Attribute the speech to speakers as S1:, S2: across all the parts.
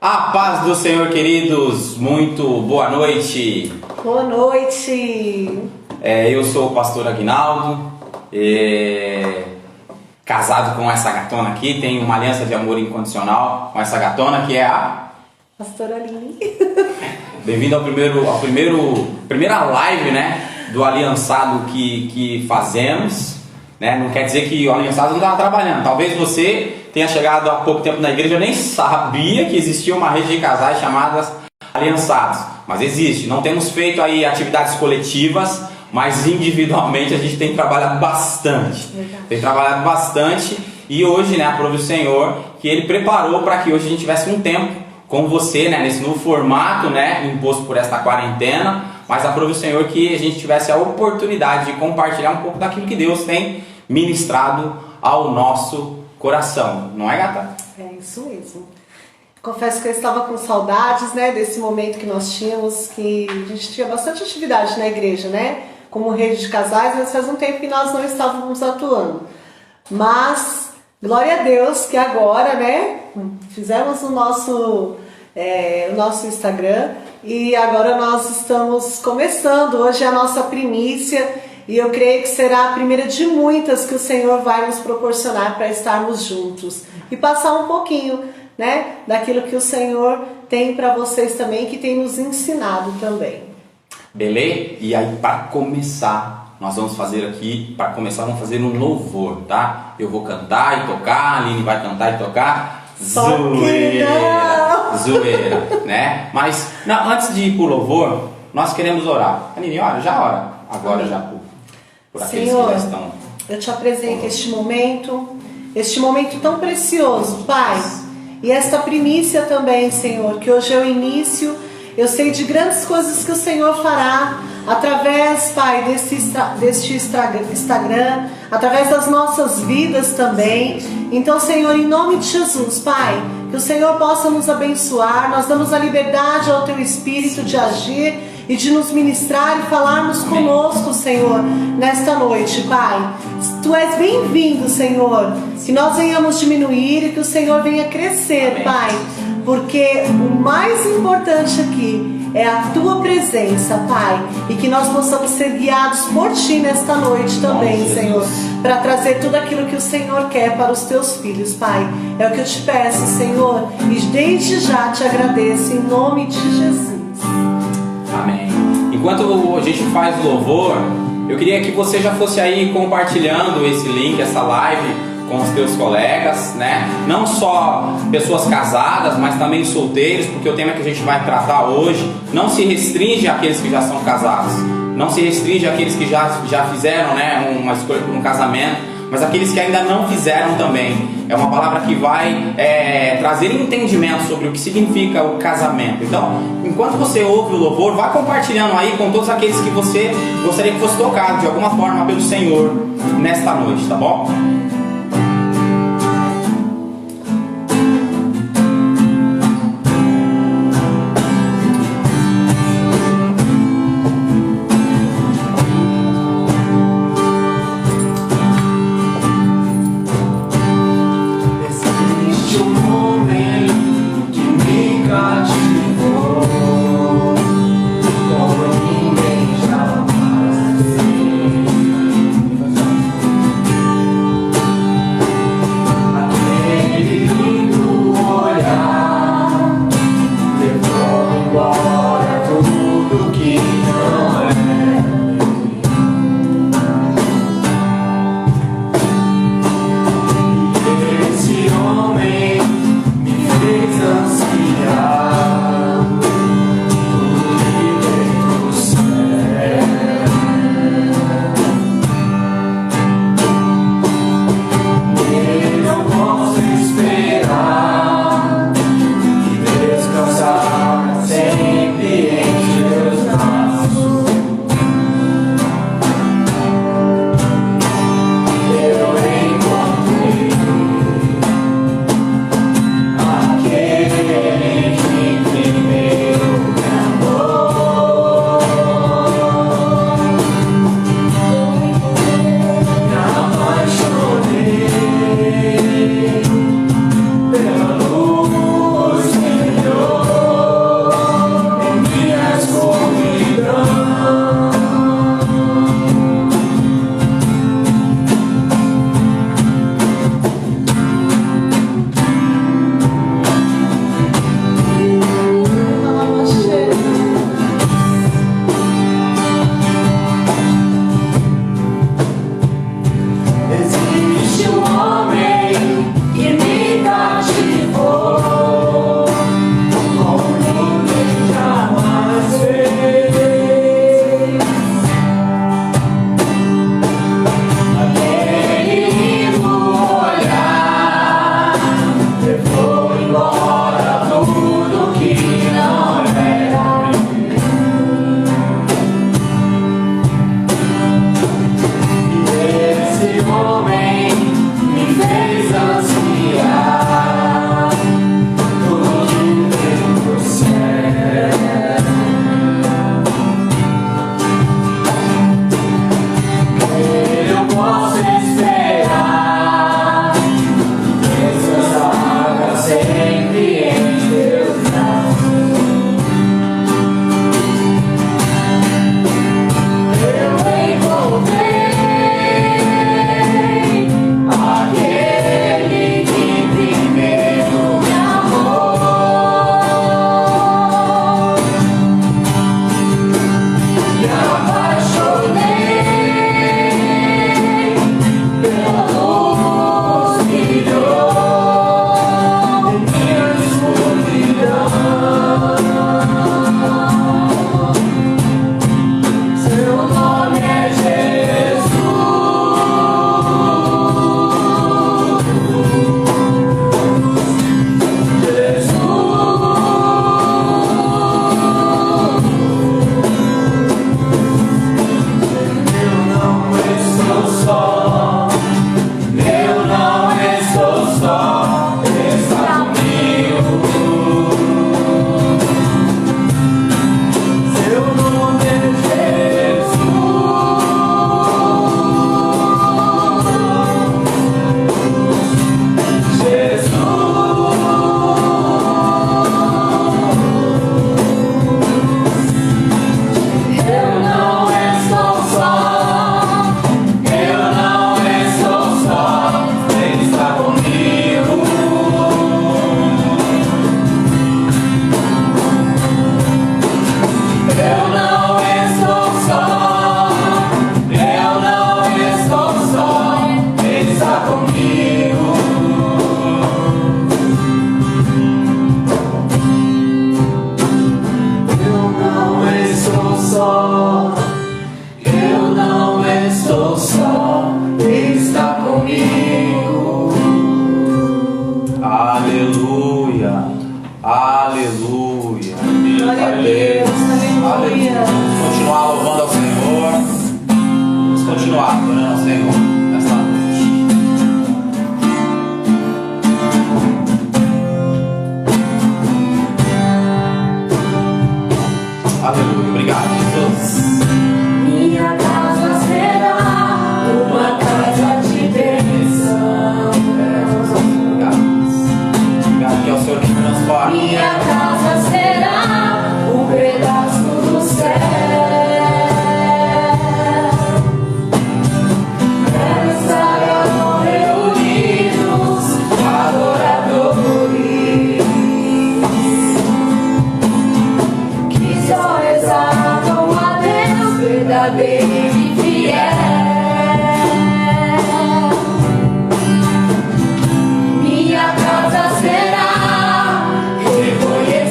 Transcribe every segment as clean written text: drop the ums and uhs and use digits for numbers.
S1: A paz do Senhor, queridos, muito boa noite.
S2: Boa noite.
S1: Eu sou o pastor Aguinaldo, casado com essa gatona aqui, tenho uma aliança de amor incondicional com essa gatona que é a
S2: pastora Aline.
S1: Bem-vindo ao primeira live, né, do aliançado que fazemos, né? Não quer dizer que o aliançado não estava trabalhando. Talvez você tenha chegado há pouco tempo na igreja, eu nem sabia que existia uma rede de casais chamadas aliançados, mas existe. Não temos feito aí atividades coletivas, mas individualmente a gente tem trabalhado bastante.
S2: Verdade.
S1: Tem trabalhado bastante e hoje, né, aprove o Senhor que Ele preparou para que hoje a gente tivesse um tempo com você, né, nesse novo formato, né, imposto por esta quarentena, mas aprove o Senhor que a gente tivesse a oportunidade de compartilhar um pouco daquilo que Deus tem ministrado ao nosso coração, não é, gata?
S2: É isso mesmo. Confesso que eu estava com saudades, né, desse momento que nós tínhamos, que a gente tinha bastante atividade na igreja, né, como rede de casais, mas faz um tempo que nós não estávamos atuando. Mas, glória a Deus que agora, né, fizemos o nosso Instagram e agora nós estamos começando. Hoje é a nossa primícia. E eu creio que será a primeira de muitas que o Senhor vai nos proporcionar para estarmos juntos e passar um pouquinho, né, daquilo que o Senhor tem para vocês também, que tem nos ensinado também.
S1: Beleza? E aí, para começar, nós vamos fazer aqui, vamos fazer um louvor, tá? Eu vou cantar e tocar, a Aline vai cantar e tocar. Zoeira, né? Mas não, antes de ir pro louvor, nós queremos orar. Aline, ora, já ora. Agora
S2: Amém.
S1: já por aqueles
S2: Senhor,
S1: que já estão.
S2: Eu te apresento este momento tão precioso, Pai, e esta primícia também, Senhor, que hoje é o início. Eu sei de grandes coisas que o Senhor fará através, Pai, deste Instagram, através das nossas vidas também. Então, Senhor, em nome de Jesus, Pai, que o Senhor possa nos abençoar. Nós damos a liberdade ao Teu Espírito de agir e de nos ministrar e falarmos conosco, Senhor, nesta noite, Pai. Tu és bem-vindo, Senhor. Que nós venhamos diminuir e que o Senhor venha crescer, amém, Pai. Porque o mais importante aqui é a Tua presença, Pai. E que nós possamos ser guiados por Ti nesta noite também, Senhor. Para trazer tudo aquilo que o Senhor quer para os Teus filhos, Pai. É o que eu te peço, Senhor. E desde já te agradeço em nome de Jesus.
S1: Amém. Enquanto a gente faz o louvor, eu queria que você já fosse aí compartilhando esse link, essa live com os teus colegas, né? Não só pessoas casadas, mas também solteiros, porque o tema que a gente vai tratar hoje não se restringe àqueles que já são casados, não se restringe àqueles que já fizeram, né, uma escolha por um casamento, mas aqueles que ainda não fizeram também. É uma palavra que vai trazer entendimento sobre o que significa o casamento. Então, enquanto você ouve o louvor, vá compartilhando aí com todos aqueles que você gostaria que fosse tocado de alguma forma pelo Senhor nesta noite, tá bom? Aleluia. Aleluia.
S2: Glória a Deus. Aleluia.
S1: Vamos continuar louvando ao Senhor. Vamos continuar adorando ao Senhor nesta noite. Aleluia. Obrigado, Jesus.
S3: Minha casa será uma casa de bênção.
S1: Obrigado que é o Senhor que transforma.
S3: Minha casa será um pedaço do céu. Estarão reunidos adoradores que só exaltam a Deus verdadeiro e fiel. Minha casa será reconhecida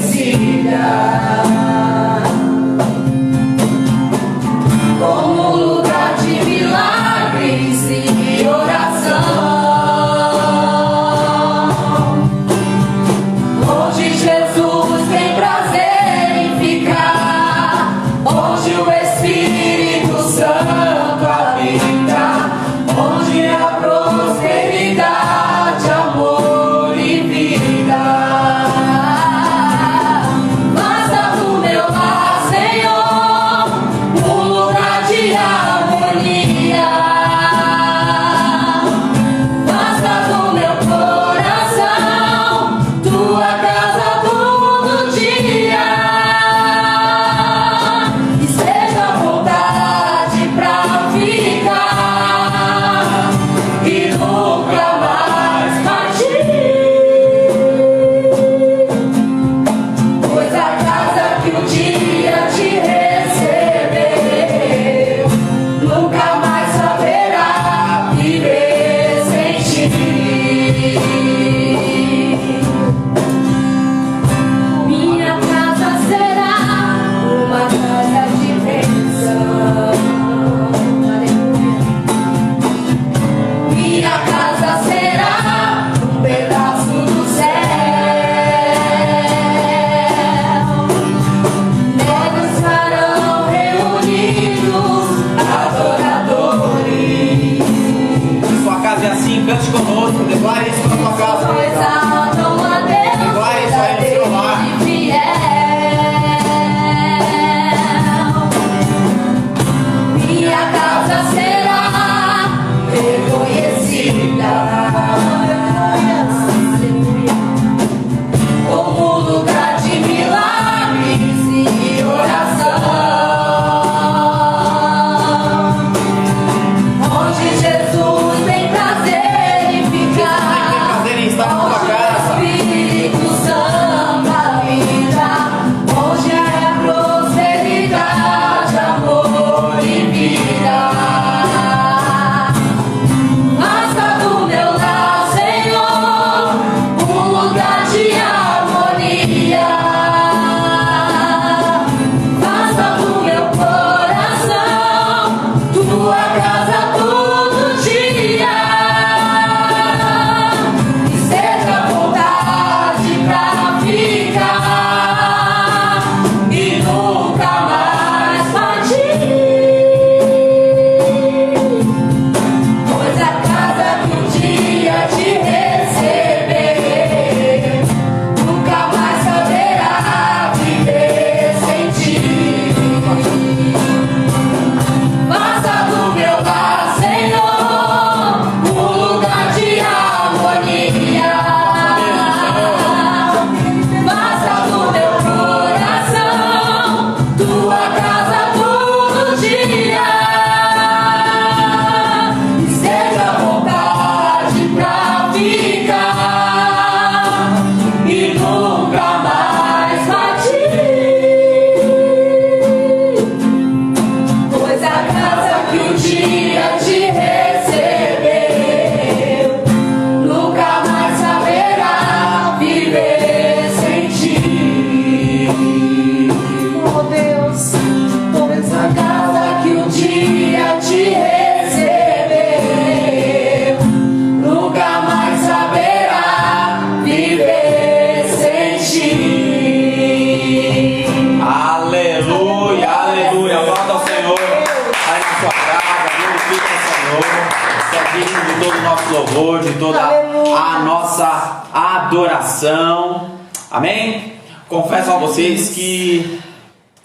S1: adoração. Amém? Confesso a vocês que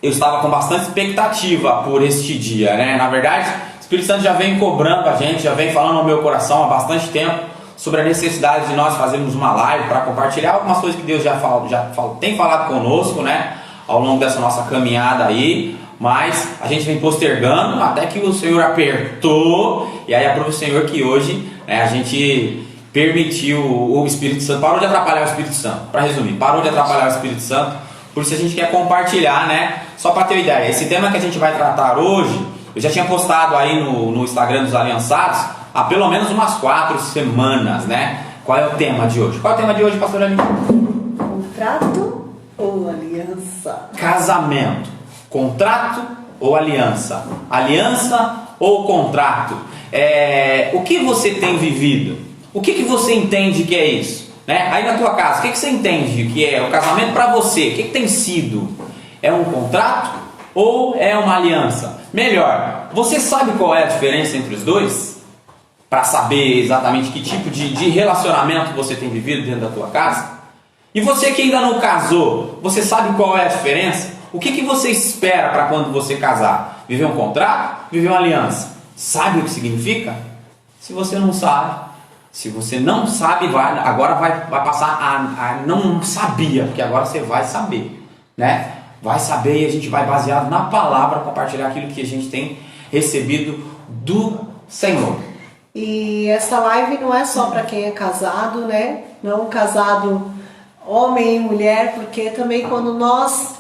S1: eu estava com bastante expectativa por este dia, né? Na verdade, o Espírito Santo já vem cobrando a gente, já vem falando no meu coração há bastante tempo sobre a necessidade de nós fazermos uma live para compartilhar algumas coisas que Deus tem falado conosco, né? Ao longo dessa nossa caminhada aí. Mas a gente vem postergando até que o Senhor apertou. E aí é para o Senhor que hoje, né, a gente permitiu o Espírito Santo. Parou de atrapalhar o Espírito Santo. Para resumir, parou de atrapalhar o Espírito Santo. Por isso a gente quer compartilhar, né? Só para ter uma ideia, esse tema que a gente vai tratar hoje, eu já tinha postado aí no Instagram dos Aliançados há pelo menos umas 4 semanas, né? Qual é o tema de hoje? Qual é o tema de hoje, pastor Aline?
S2: Contrato ou aliança?
S1: Casamento. Contrato ou aliança? Aliança ou contrato? O que você tem vivido? O que você entende que é isso? Né? Aí na tua casa, o que você entende que é o casamento para você? O que tem sido? É um contrato ou é uma aliança? Melhor, você sabe qual é a diferença entre os dois? Para saber exatamente que tipo de relacionamento você tem vivido dentro da tua casa? E você que ainda não casou, você sabe qual é a diferença? O que você espera para quando você casar? Viver um contrato? Viver uma aliança? Sabe o que significa? Se você não sabe, agora vai passar a não sabia, porque agora você vai saber, né? Vai saber e a gente vai baseado na palavra compartilhar aquilo que a gente tem recebido do Senhor.
S2: E essa live não é só para quem é casado, né? Não casado homem e mulher, porque também quando nós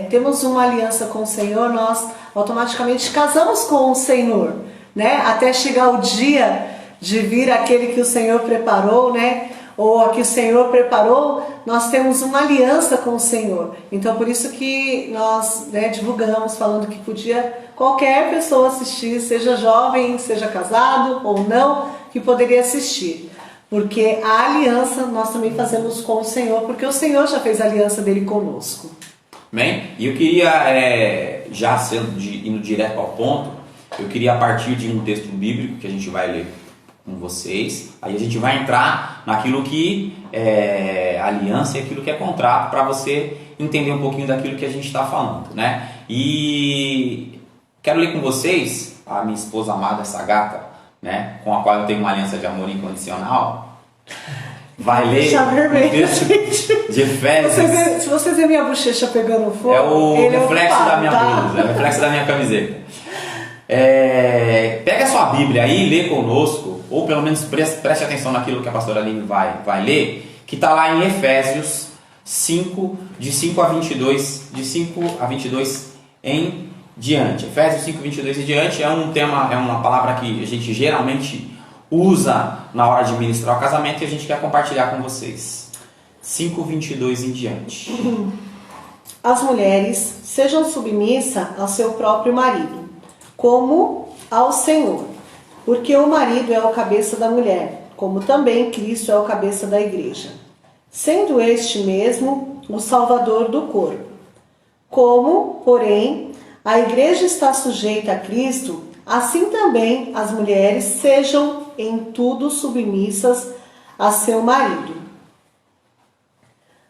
S2: temos uma aliança com o Senhor, nós automaticamente casamos com o Senhor, né? Até chegar o dia de vir aquele que o Senhor preparou, né? Ou a que o Senhor preparou, nós temos uma aliança com o Senhor. Então por isso que nós, né, divulgamos, falando que podia qualquer pessoa assistir, seja jovem, seja casado ou não, que poderia assistir. Porque a aliança nós também fazemos com o Senhor, porque o Senhor já fez a aliança dele conosco.
S1: Bem, e eu queria, já indo direto ao ponto, eu queria a partir de um texto bíblico que a gente vai ler com vocês, aí a gente vai entrar naquilo que é aliança e aquilo que é contrato, para você entender um pouquinho daquilo que a gente está falando, né? E quero ler com vocês a minha esposa amada, essa gata, né, com a qual eu tenho uma aliança de amor incondicional. Vai ler o texto de Efésios.
S2: Se vocês verem minha bochecha pegando fogo,
S1: é o reflexo da minha
S2: tá?
S1: blusa, é o reflexo da minha camiseta. Pega a sua Bíblia aí, lê conosco, ou pelo menos preste atenção naquilo que a pastora Aline vai ler, que está lá em Efésios 5, de 5 a 22, de 5 a 22 em diante. Efésios 5, 22 em diante é um tema, é uma palavra que a gente geralmente usa na hora de ministrar o casamento e a gente quer compartilhar com vocês. 5, 22 em diante.
S2: As mulheres sejam submissas ao seu próprio marido, como ao Senhor, porque o marido é o cabeça da mulher, como também Cristo é o cabeça da igreja, sendo este mesmo o Salvador do corpo. Como, porém, a igreja está sujeita a Cristo, assim também as mulheres sejam em tudo submissas a seu marido.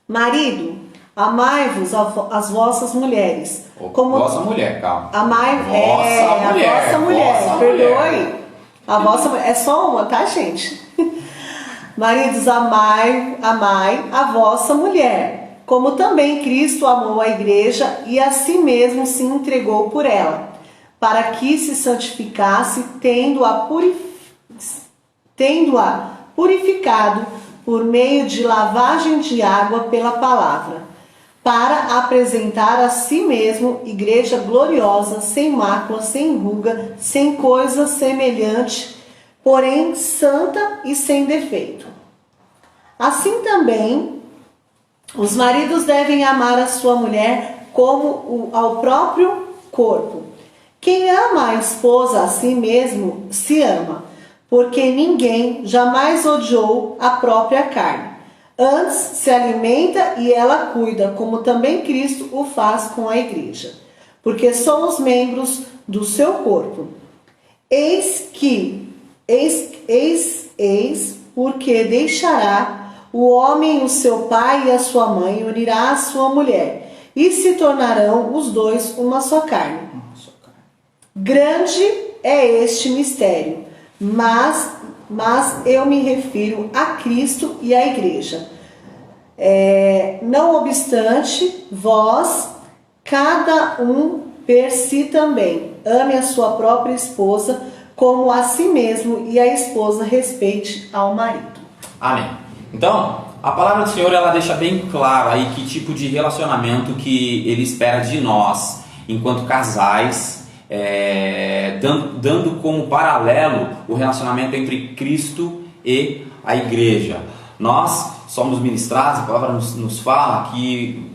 S2: Marido, amai-vos as vossas mulheres. Como
S1: vossa mulher, calma.
S2: Amai, a vossa mulher, perdoe. A vossa mulher, é só uma, tá, gente? Maridos, amai a vossa mulher, como também Cristo amou a igreja e a si mesmo se entregou por ela, para que se santificasse, tendo-a purificado por meio de lavagem de água pela palavra, para apresentar a si mesmo igreja gloriosa, sem mácula, sem ruga, sem coisa semelhante, porém santa e sem defeito. Assim também, os maridos devem amar a sua mulher como ao próprio corpo. Quem ama a esposa a si mesmo se ama, porque ninguém jamais odiou a própria carne. Antes se alimenta e ela cuida, como também Cristo o faz com a igreja, porque somos membros do seu corpo. Eis porque deixará O homem, o seu pai e a sua mãe, unirá a sua mulher, e se tornarão os dois uma só carne. Grande é este mistério, mas eu me refiro a Cristo e à igreja. Não obstante, vós, cada um per si também, ame a sua própria esposa como a si mesmo, e a esposa respeite ao marido.
S1: Amém. Então, a palavra do Senhor, ela deixa bem claro aí que tipo de relacionamento que Ele espera de nós, enquanto casais, dando como paralelo o relacionamento entre Cristo e a igreja. Nós somos ministrados, a palavra nos fala que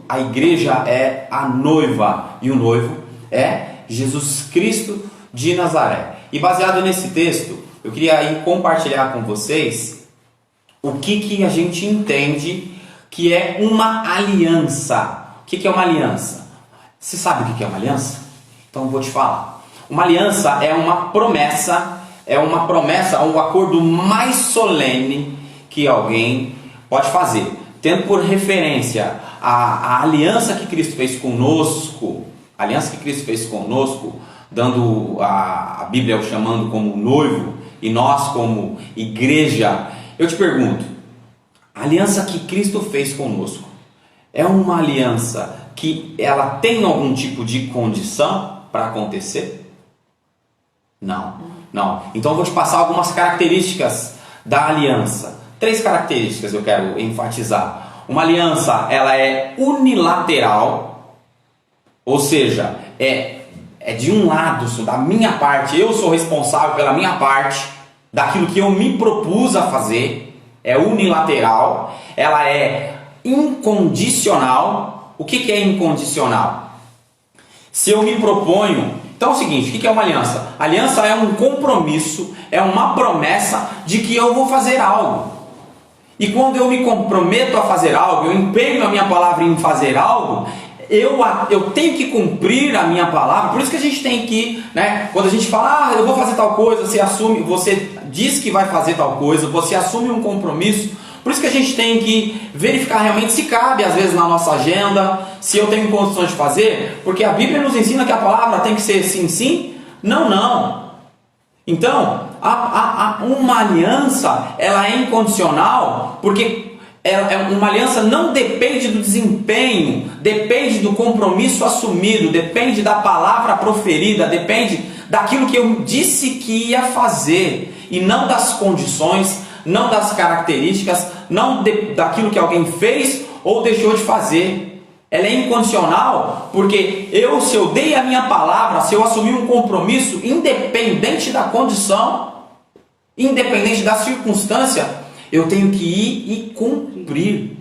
S1: a igreja é a noiva e o noivo é Jesus Cristo de Nazaré. E baseado nesse texto, eu queria aí compartilhar com vocês o que a gente entende que é uma aliança. O que é uma aliança? Você sabe o que é uma aliança? Então eu vou te falar. Uma aliança é uma promessa, um acordo mais solene que alguém pode fazer, tendo por referência a aliança que Cristo fez conosco, dando a Bíblia o chamando como noivo e nós como igreja. Eu te pergunto, a aliança que Cristo fez conosco é uma aliança que ela tem algum tipo de condição para acontecer? Não. Então eu vou te passar algumas características da aliança. 3 características eu quero enfatizar. Uma aliança, ela é unilateral, ou seja, é de um lado, da minha parte, eu sou responsável pela minha parte, daquilo que eu me propus a fazer, é unilateral. Ela é incondicional. O que é incondicional? Se eu me proponho... Então é o seguinte, o que é uma aliança? Aliança é um compromisso, é uma promessa de que eu vou fazer algo. E quando eu me comprometo a fazer algo, eu empenho a minha palavra em fazer algo, eu tenho que cumprir a minha palavra. Por isso que a gente tem que, quando a gente fala, eu vou fazer tal coisa, você diz que vai fazer tal coisa, você assume um compromisso. Por isso que a gente tem que verificar realmente se cabe, às vezes, na nossa agenda, se eu tenho condições de fazer, porque a Bíblia nos ensina que a palavra tem que ser sim, sim, não, não. Então, uma aliança, ela é incondicional, porque uma aliança não depende do desempenho, depende do compromisso assumido, depende da palavra proferida, depende daquilo que eu disse que ia fazer, e não das condições, não das características, não daquilo que alguém fez ou deixou de fazer. Ela é incondicional porque se eu dei a minha palavra, se eu assumi um compromisso, independente da condição, independente da circunstância, eu tenho que ir e cumprir.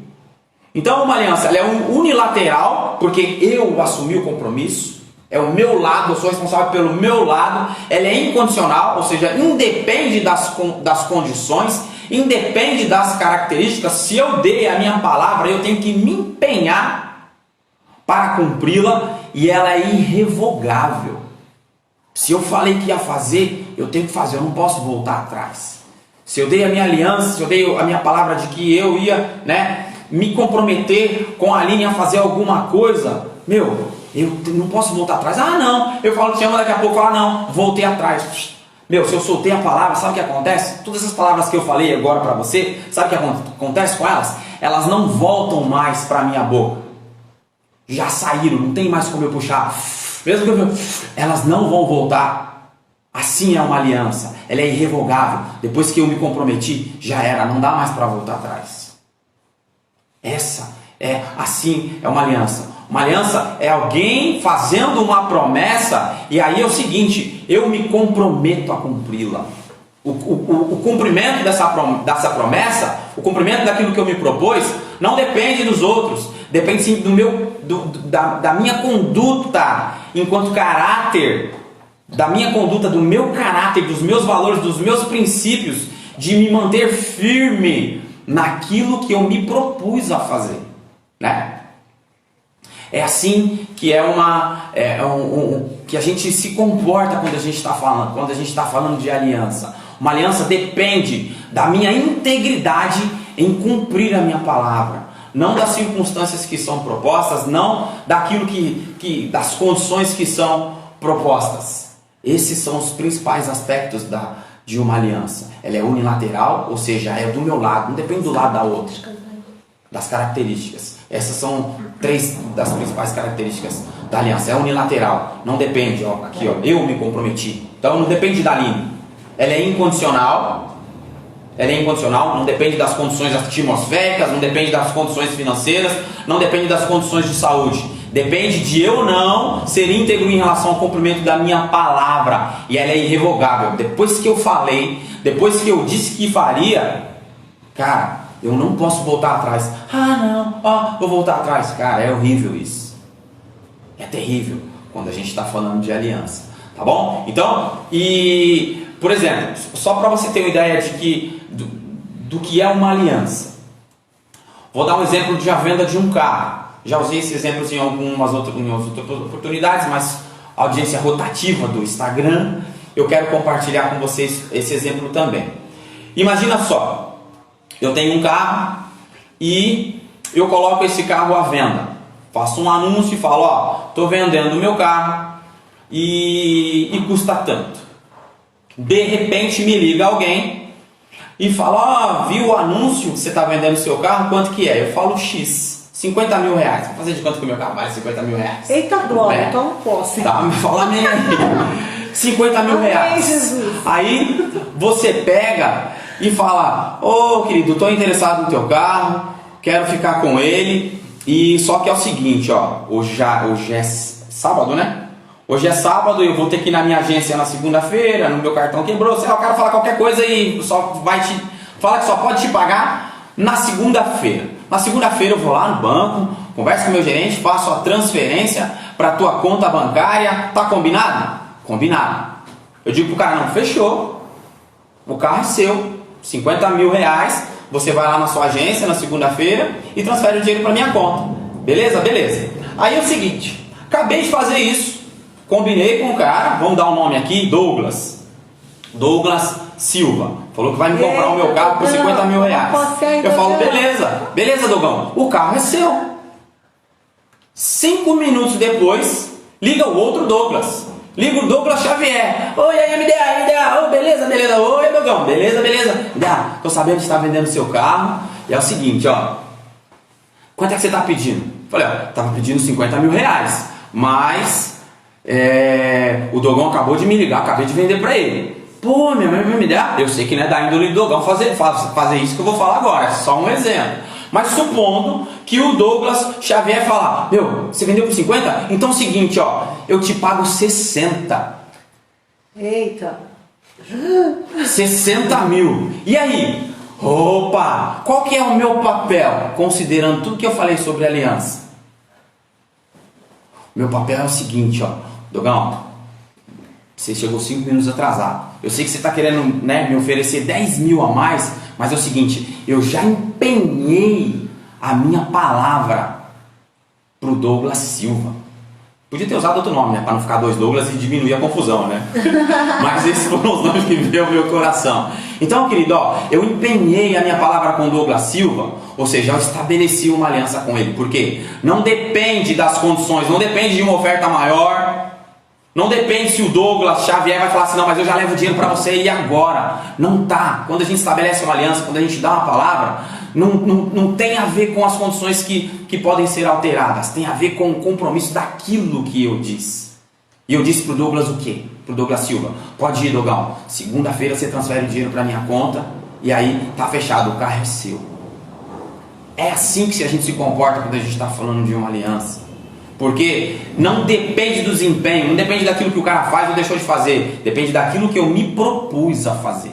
S1: Então uma aliança, ela é unilateral porque eu assumi o compromisso, é o meu lado, eu sou responsável pelo meu lado. Ela é incondicional, ou seja, independe das condições, independe das características. Se eu dei a minha palavra, eu tenho que me empenhar para cumpri-la, e ela é irrevogável. Se eu falei que ia fazer, eu tenho que fazer, eu não posso voltar atrás. Se eu dei a minha aliança, se eu dei a minha palavra de que eu ia me comprometer com a Aline a fazer alguma coisa, eu não posso voltar atrás. Não, eu falo que te amo, daqui a pouco eu falo, não, voltei atrás. Se eu soltei a palavra, sabe o que acontece? Todas essas palavras que eu falei agora para você, sabe o que acontece com elas? Elas não voltam mais para a minha boca. Já saíram, não tem mais como eu puxar. Mesmo que elas não vão voltar. Assim é uma aliança, ela é irrevogável. Depois que eu me comprometi, já era, não dá mais para voltar atrás. Assim é uma aliança. Uma aliança é alguém fazendo uma promessa, e aí é o seguinte, eu me comprometo a cumpri-la. O cumprimento dessa promessa, o cumprimento daquilo que eu me propus, não depende dos outros, depende sim da minha conduta enquanto caráter, da minha conduta, do meu caráter, dos meus valores, dos meus princípios, de me manter firme naquilo que eu me propus a fazer, É assim que que a gente se comporta quando a gente está falando de aliança. Uma aliança depende da minha integridade em cumprir a minha palavra, não das circunstâncias que são propostas, não daquilo das condições que são propostas. Esses são os principais aspectos de uma aliança. Ela é unilateral, ou seja, é do meu lado, não depende do lado da outra. Das características. Essas são 3 das principais características da aliança. É unilateral, não depende, ó, aqui ó, eu me comprometi. Então não depende da Aline. Ela é incondicional. Ela é incondicional, não depende das condições atmosféricas, não depende das condições financeiras, não depende das condições de saúde. Depende de eu não ser íntegro em relação ao cumprimento da minha palavra. E ela é irrevogável. Depois que eu falei, depois que eu disse que faria, cara, eu não posso voltar atrás. Ah não, ó, vou voltar atrás. Cara, é horrível isso. É terrível quando a gente está falando de aliança. Tá bom? Então, por exemplo, só para você ter uma ideia do que é uma aliança. Vou dar um exemplo de a venda de um carro. Já usei esses exemplos em algumas outras oportunidades, mas a audiência rotativa do Instagram, eu quero compartilhar com vocês esse exemplo também. Imagina só, eu tenho um carro e eu coloco esse carro à venda. Faço um anúncio e falo, ó, estou vendendo o meu carro e custa tanto. De repente me liga alguém e fala, ó, viu o anúncio que você está vendendo o seu carro, quanto que é? Eu falo X. 50 mil reais. Vou fazer de quanto que o meu carro vale 50 mil reais?
S2: Eita glória, então não posso.
S1: Tá, me fala amém aí. 50 mil reais.
S2: Jesus.
S1: Aí você pega e fala, ô querido, estou interessado no teu carro, quero ficar com ele. E só que é o seguinte, ó, hoje é sábado, né? Hoje é sábado, eu vou ter que ir na minha agência na segunda-feira, no meu cartão quebrou, sei lá, o cara fala qualquer coisa e fala que só pode te pagar na segunda-feira. Na segunda-feira eu vou lá no banco, converso com o meu gerente, faço a transferência para a tua conta bancária. Tá combinado? Combinado. Eu digo pro cara, não, fechou. O carro é seu, 50 mil reais. Você vai lá na sua agência na segunda-feira e transfere o dinheiro para minha conta. Beleza? Beleza. Aí é o seguinte, acabei de fazer isso. Combinei com o cara, vamos dar um nome aqui, Douglas Silva. Falou que vai me comprar o meu carro por 50 mil reais. Eu falo, beleza, Dogão, o carro é seu. 5 minutos depois, liga o outro Douglas. Liga o Douglas Xavier. Oi, aí, me dá. Oh, beleza. Oi, Dogão, beleza. Dá, tô sabendo que você está vendendo seu carro. E é o seguinte, ó. Quanto é que você está pedindo? Falei, ó, tava pedindo 50 mil reais. Mas o Dogão acabou de me ligar, acabei de vender para ele. Pô, minha mãe vai me dar. Eu sei que não é da índole do Dogão fazer isso que eu vou falar agora, é só um exemplo. Mas supondo que o Douglas Xavier falar, meu, você vendeu por 50? Então é o seguinte, ó, eu te pago 60.
S2: Eita.
S1: 60 mil. E aí? Opa, qual que é o meu papel? Considerando tudo que eu falei sobre aliança. Meu papel é o seguinte, ó, Dogão. Você chegou 5 minutos atrasado. Eu sei que você está querendo, né, me oferecer 10 mil a mais, mas é o seguinte, eu já empenhei a minha palavra pro Douglas Silva. Podia ter usado outro nome, né, para não ficar 2 Douglas e diminuir a confusão, né? Mas esses foram os nomes que veio ao meu coração. Então, querido, ó, eu empenhei a minha palavra com o Douglas Silva, ou seja, eu estabeleci uma aliança com ele. Por quê? Não depende das condições, não depende de uma oferta maior. Não depende se o Douglas Xavier vai falar assim, não, mas eu já levo dinheiro para você e agora. Não tá. Quando a gente estabelece uma aliança, quando a gente dá uma palavra, não tem a ver com as condições que podem ser alteradas. Tem a ver com o compromisso daquilo que eu disse. E eu disse pro Douglas o quê? Pro Douglas Silva. Pode ir, Dogão. Segunda-feira você transfere o dinheiro para minha conta e aí tá fechado, o carro é seu. É assim que a gente se comporta quando a gente está falando de uma aliança. Porque não depende do desempenho, não depende daquilo que o cara faz ou deixou de fazer. Depende daquilo que eu me propus a fazer.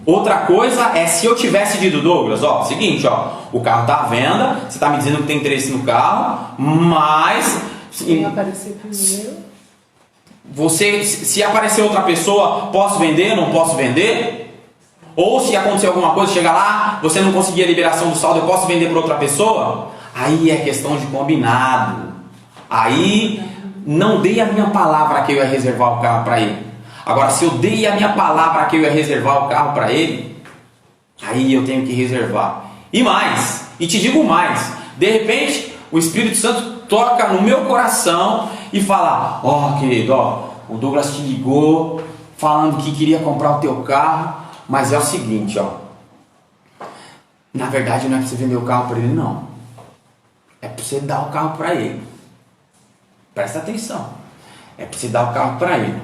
S1: Outra coisa é se eu tivesse dito, Douglas, ó, seguinte, ó, o carro tá à venda, você tá me dizendo que tem interesse no carro, mas
S2: Quem aparecer primeiro.
S1: Se aparecer outra pessoa, posso vender, não posso vender? Ou se acontecer alguma coisa, chegar lá, você não conseguir a liberação do saldo, eu posso vender para outra pessoa? Aí é questão de combinado. Aí não dei a minha palavra que eu ia reservar o carro para ele. Agora, se eu dei a minha palavra que eu ia reservar o carro para ele, Aí eu tenho que reservar. E mais, e te digo mais, de repente o Espírito Santo toca no meu coração e fala: ó, querido, ó, o Douglas te ligou falando que queria comprar o teu carro, mas é o seguinte, ó, na verdade não é para você vender o carro para ele, não, é para você dar o carro para ele. Presta atenção, é para você dar o carro para ele.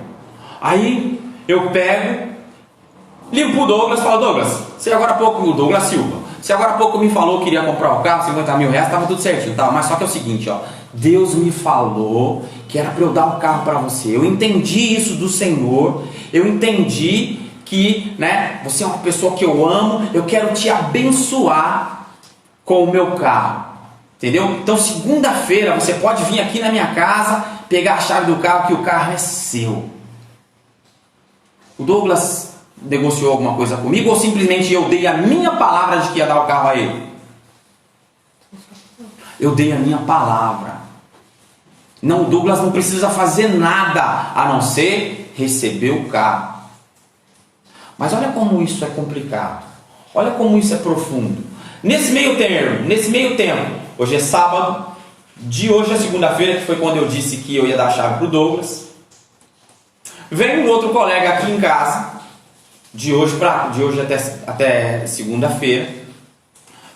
S1: Aí eu pego, ligo pro Douglas e falo: Douglas, você agora há pouco, o Douglas Silva, você agora há pouco me falou que queria comprar o carro, 50 mil reais, estava tudo certinho, tá? Mas só que é o seguinte, ó, Deus me falou que era para eu dar o carro para você. Eu entendi isso do Senhor, eu entendi que, né, você é uma pessoa que eu amo, eu quero te abençoar com o meu carro, entendeu? Então segunda-feira você pode vir aqui na minha casa, pegar a chave do carro, que o carro é seu. O Douglas negociou alguma coisa comigo ou simplesmente eu dei a minha palavra de que ia dar o carro a ele? Eu dei a minha palavra. Não, o Douglas não precisa fazer nada a não ser receber o carro. Mas olha como isso é complicado. Olha como isso é profundo. Nesse meio tempo, hoje é sábado, de hoje a segunda-feira, que foi quando eu disse que eu ia dar a chave para o Douglas, vem um outro colega aqui em casa, de hoje até segunda-feira,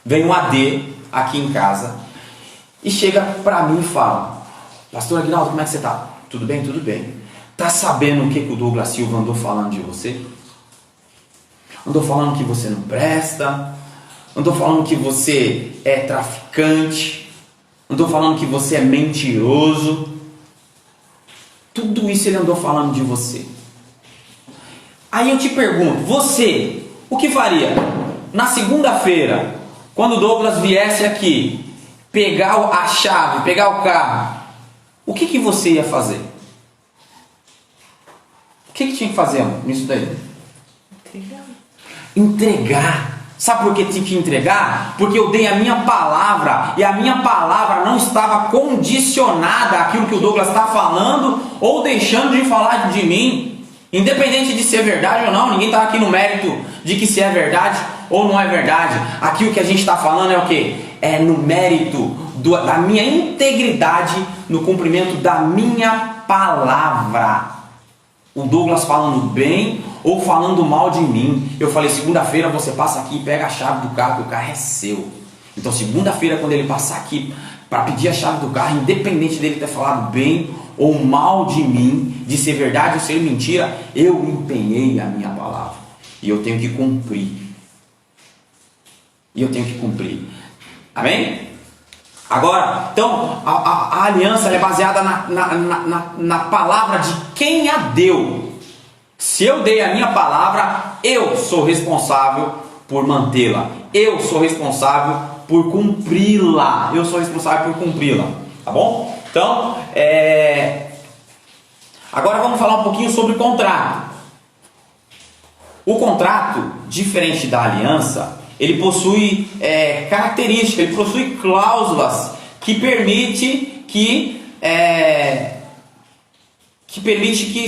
S1: vem um AD aqui em casa e chega para mim e fala: Pastor Aguinaldo, como é que você está? Tudo bem? Tudo bem. Tá sabendo o que o Douglas Silva andou falando de você? Andou falando que você não presta, andou falando que você é traficante, andou falando que você é mentiroso. Tudo isso ele andou falando de você. Aí eu te pergunto, você, o que faria? Na segunda-feira, quando o Douglas viesse aqui, pegar a chave, pegar o carro, o que você ia fazer? O que tinha que fazer nisso daí? Entregar. Sabe por que tinha que entregar? Porque eu dei a minha palavra, e a minha palavra não estava condicionada àquilo que o Douglas está falando ou deixando de falar de mim. Independente de ser verdade ou não, ninguém está aqui no mérito de que se é verdade ou não é verdade. Aqui o que a gente está falando é o quê? É no mérito da minha integridade, no cumprimento da minha palavra. O Douglas falando bem ou falando mal de mim, eu falei: segunda-feira você passa aqui e pega a chave do carro, que o carro é seu. Então segunda-feira, quando ele passar aqui para pedir a chave do carro, independente dele ter falado bem ou mal de mim, de ser verdade ou ser mentira, eu empenhei a minha palavra. E eu tenho que cumprir. Amém? Agora, então, a aliança é baseada na palavra de quem a deu. Se eu dei a minha palavra, eu sou responsável por mantê-la. Eu sou responsável por cumpri-la. Tá bom? Então, agora vamos falar um pouquinho sobre contrato. O contrato, diferente da aliança, ele possui características, ele possui cláusulas que permite que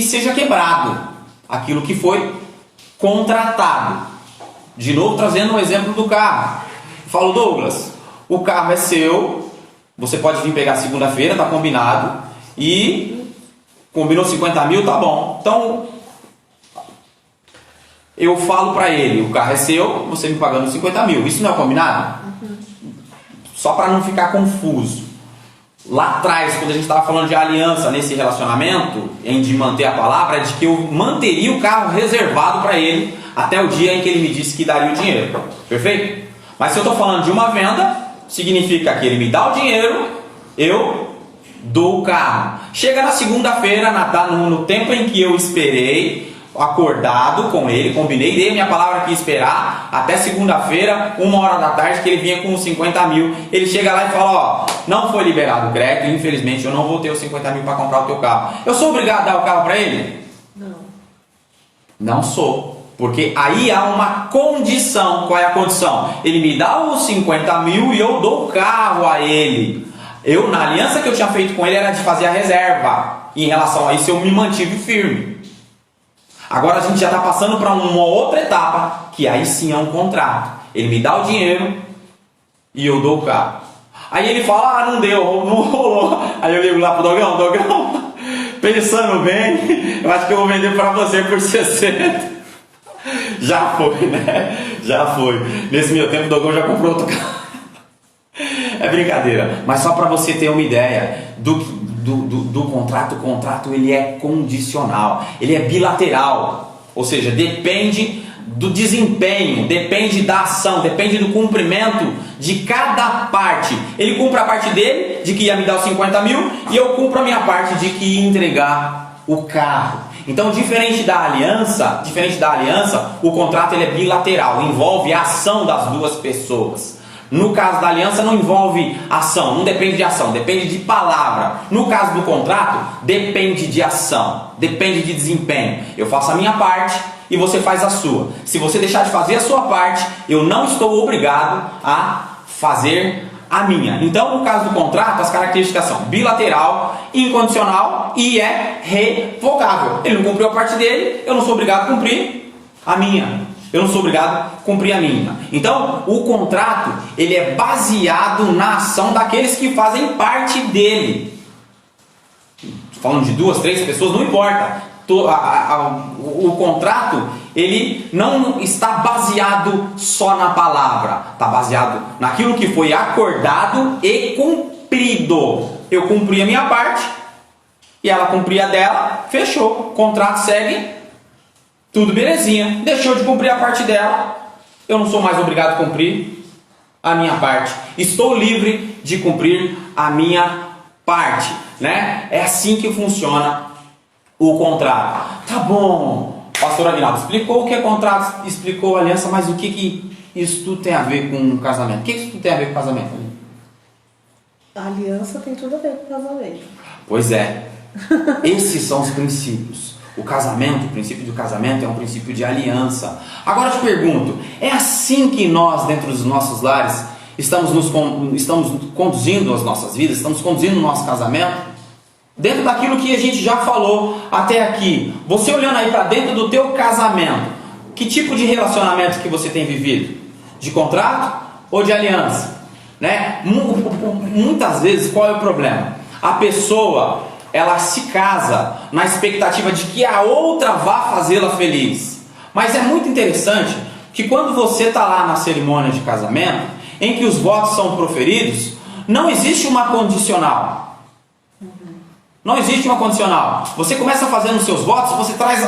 S1: seja quebrado aquilo que foi contratado. De novo, trazendo um exemplo do carro. Eu falo: Douglas, o carro é seu, você pode vir pegar segunda-feira, tá combinado, e combinou 50 mil, tá bom. Então, eu falo para ele: o carro é seu, você me pagando 50 mil. Isso não é combinado? Só para não ficar confuso. Lá atrás, quando a gente estava falando de aliança nesse relacionamento, de manter a palavra, é de que eu manteria o carro reservado para ele até o dia em que ele me disse que daria o dinheiro. Perfeito? Mas se eu estou falando de uma venda, significa que ele me dá o dinheiro, eu dou o carro. Chega na segunda-feira, no tempo em que eu esperei, acordado com ele, combinei, dei minha palavra que ia esperar até segunda-feira, 1h da tarde, que ele vinha com os 50 mil. Ele chega lá e fala: ó, não foi liberado o crédito, infelizmente eu não vou ter os 50 mil para comprar o teu carro. Eu sou obrigado a dar o carro para ele? Não sou, porque aí há uma condição. Qual é a condição? Ele me dá os 50 mil e eu dou o carro a ele. Na aliança que eu tinha feito com ele era de fazer a reserva. Em relação a isso eu me mantive firme. Agora a gente já está passando para uma outra etapa, que aí sim é um contrato. Ele me dá o dinheiro e eu dou o carro. Aí ele fala, não deu, não rolou. Aí eu ligo lá pro Dogão, pensando bem, eu acho que eu vou vender para você por 60. Já foi, né? Já foi. Nesse meu tempo o Dogão já comprou outro carro. É brincadeira, mas só para você ter uma ideia do contrato. O contrato ele é condicional, ele é bilateral, ou seja, depende do desempenho, depende da ação, depende do cumprimento de cada parte. Ele cumpre a parte dele, de que ia me dar os 50 mil, e eu cumpro a minha parte de que ia entregar o carro. Então, diferente da aliança, o contrato ele é bilateral, envolve a ação das duas pessoas. No caso da aliança não envolve ação, não depende de ação, depende de palavra. No caso do contrato, depende de ação, depende de desempenho. Eu faço a minha parte e você faz a sua. Se você deixar de fazer a sua parte, eu não estou obrigado a fazer a minha. Então, no caso do contrato, as características são bilateral, incondicional e é revogável. Ele não cumpriu a parte dele, eu não sou obrigado a cumprir a minha. Eu não sou obrigado a cumprir a minha. Então, o contrato, ele é baseado na ação daqueles que fazem parte dele. Falando de 2, 3 pessoas, não importa. O contrato, ele não está baseado só na palavra. Está baseado naquilo que foi acordado e cumprido. Eu cumpri a minha parte e ela cumpria a dela, fechou. O contrato segue. Tudo belezinha, deixou de cumprir a parte dela, eu não sou mais obrigado a cumprir a minha parte. Estou livre de cumprir a minha parte, né? É assim que funciona o contrato. Tá bom, pastor Aguinaldo explicou o que é contrato, explicou a aliança, mas o que isso tudo tem a ver com casamento? O que isso tudo tem a ver com casamento?
S2: A aliança tem tudo a ver com casamento.
S1: Pois é, esses são os princípios. O casamento, o princípio do casamento é um princípio de aliança. Agora eu te pergunto, é assim que nós, dentro dos nossos lares, estamos conduzindo as nossas vidas, estamos conduzindo o nosso casamento? Dentro daquilo que a gente já falou até aqui, você olhando aí para dentro do teu casamento, que tipo de relacionamento que você tem vivido? De contrato ou de aliança? Né? Muitas vezes, qual é o problema? A pessoa, ela se casa na expectativa de que a outra vá fazê-la feliz. Mas é muito interessante que quando você está lá na cerimônia de casamento, em que os votos são proferidos, não existe uma condicional. Não existe uma condicional. Você começa fazendo os seus votos, você traz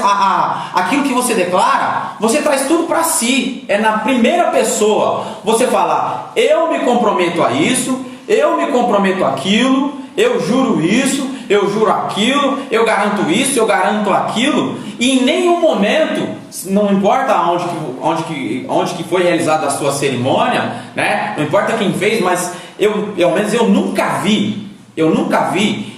S1: aquilo que você declara, você traz tudo para si. É na primeira pessoa. Você fala, eu me comprometo a isso, eu me comprometo àquilo, eu juro isso, eu juro aquilo, eu garanto isso, eu garanto aquilo, e em nenhum momento, não importa onde que foi realizada a sua cerimônia, né? Não importa quem fez, mas pelo menos eu nunca vi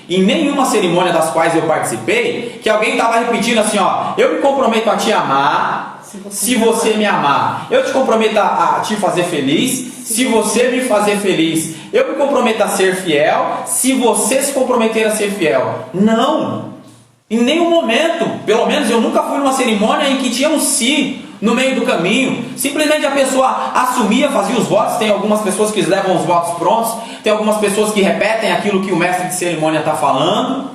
S1: em nenhuma cerimônia das quais eu participei, que alguém estava repetindo assim, ó, eu me comprometo a te amar, se você me amar, eu te comprometo a te fazer feliz, se você me fazer feliz, eu me comprometo a ser fiel, se você se comprometer a ser fiel. Não! Em nenhum momento, pelo menos eu nunca fui numa cerimônia em que tinha um si no meio do caminho. Simplesmente a pessoa assumia, fazia os votos. Tem algumas pessoas que levam os votos prontos, tem algumas pessoas que repetem aquilo que o mestre de cerimônia está falando.